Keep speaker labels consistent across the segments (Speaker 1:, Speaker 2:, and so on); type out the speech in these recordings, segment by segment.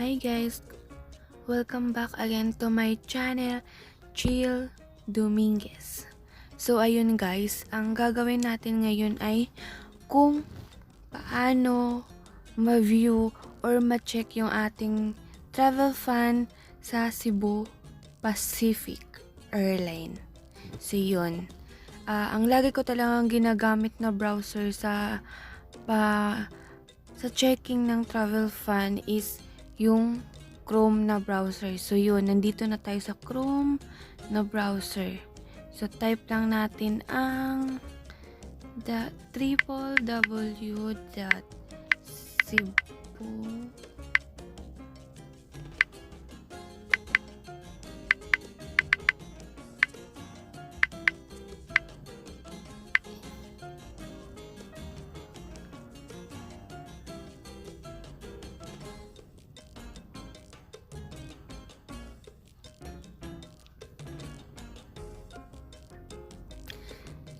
Speaker 1: Hi guys, welcome back again to my channel, Chill Dominguez. So ayun guys, ang gagawin natin ngayon ay kung paano ma-view or ma-check yung ating travel fund sa Cebu Pacific Airline. So yun, ang lagi ko talagang ginagamit na browser sa checking ng travel fund is yung Chrome na browser. So yun, nandito na tayo sa Chrome na browser. So type lang natin ang www.cebu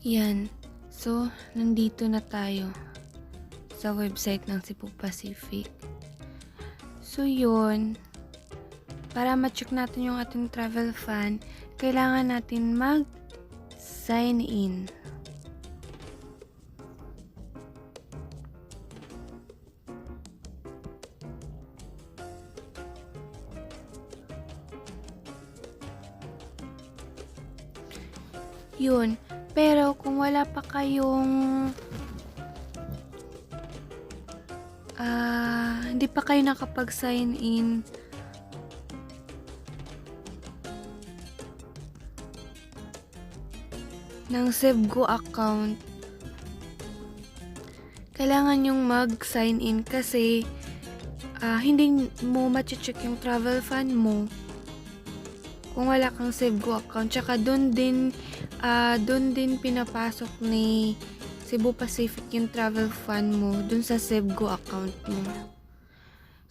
Speaker 1: Yan. So, nandito na tayo sa website ng Cebu Pacific. So, yun. Para ma-check natin yung ating travel fund, kailangan natin mag-sign in. Yun. Pero kung wala pa kayong hindi pa kayo nakapag-sign in, ng Cebu account, kailangan yung mag-sign in kasi hindi mo ma-check yung travel fund mo kung wala kang Cebu account. Tsaka doon din pinapasok ni Cebu Pacific yung travel fund mo doon sa Cebu account mo.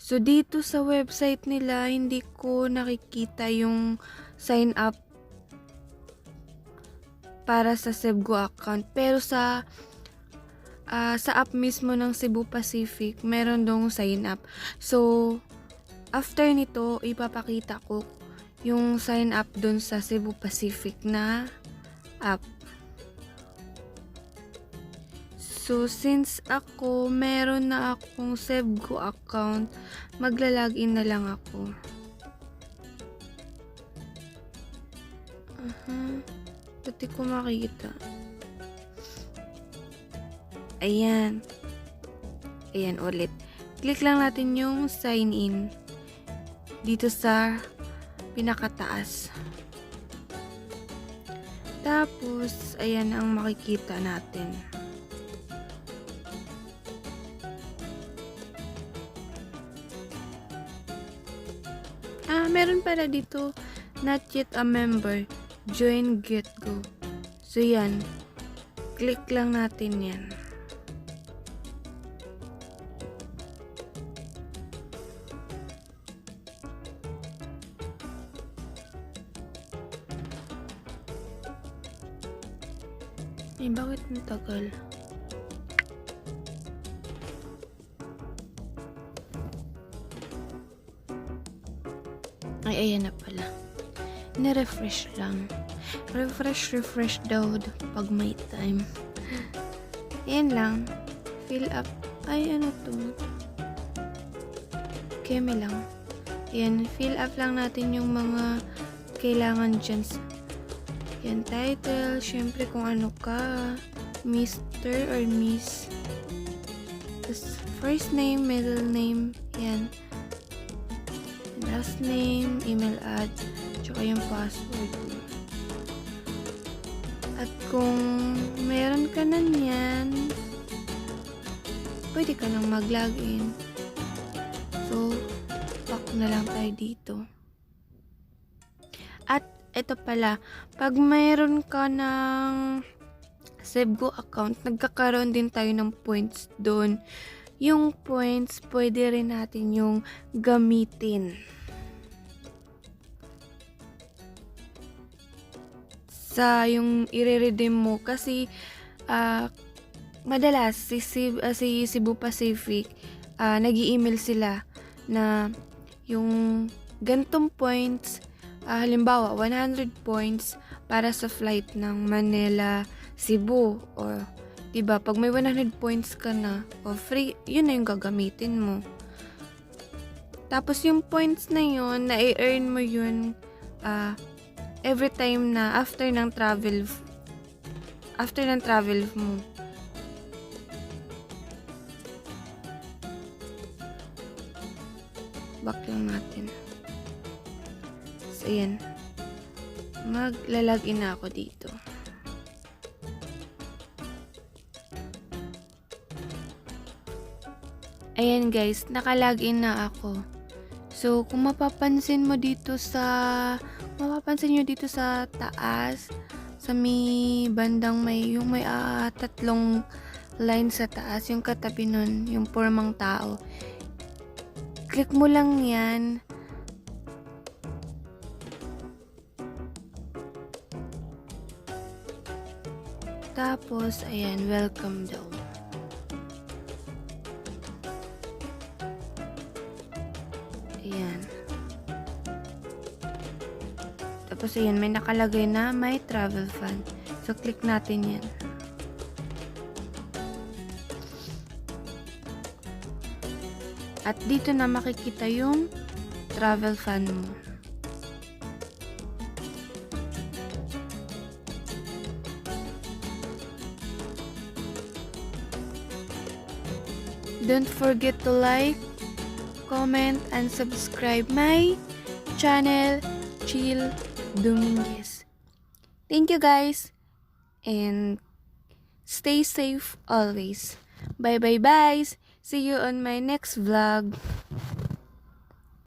Speaker 1: So dito sa website nila, hindi ko nakikita yung sign up para sa Cebu account. Pero sa app mismo ng Cebu Pacific, meron dong sign up. So after nito, ipapakita ko yung sign up dun sa Cebu Pacific na app. So, since ako, meron na akong Cebu account, magla-login na lang ako. Pati ko makita. Ayan. Ayan ulit. Click lang natin yung sign in dito sa pinakataas. Tapos, ayan ang makikita natin. Meron pala dito, not yet a member, join get go. So, yan. Click lang natin yan. Bakit ang tagal? Ay, ayan na pala. Na-refresh lang. Refresh daw pag may time. Ayan lang. Fill up. Ay, ano to? Keme lang. Ayan, fill up lang natin yung mga kailangan dyan. Yan, title, syempre kung ano ka, Mr. or Miss. Tapos, first name, middle name, yan. Last name, email ad, tsaka yung password. At kung meron ka na yan, pwede ka nang mag-login. So, back na lang tayo dito. At ito pala, pag mayroon ka ng Cebu account, nagkakaroon din tayo ng points doon. Yung points, pwede rin natin yung gamitin sa yung i-redeem mo. Kasi, madalas, si Cebu Pacific, nag-i-email sila na yung gantong points, halimbawa 100 points para sa flight ng Manila, Cebu, or diba, pag may 100 points ka na, o free, yun na yung gagamitin mo. Tapos yung points na yun, na-earn mo yun every time na after ng travel mo. Back lang natin. So, ayan. Maglalagin na ako dito. Ayan guys, nakalagin na ako. So, kung mapapansin nyo dito sa taas, sa may bandang yung may tatlong line sa taas, yung katabi nun, yung pormang tao. Click mo lang yan. Tapos, ayan, welcome daw. Ayan. Tapos, ayan, may nakalagay na my travel fund. So, click natin yan. At dito na makikita yung travel fund mo. Don't forget to like, comment, and subscribe my channel, Chill Dominguez. Thank you guys, and stay safe always. Bye bye bye. See you on my next vlog.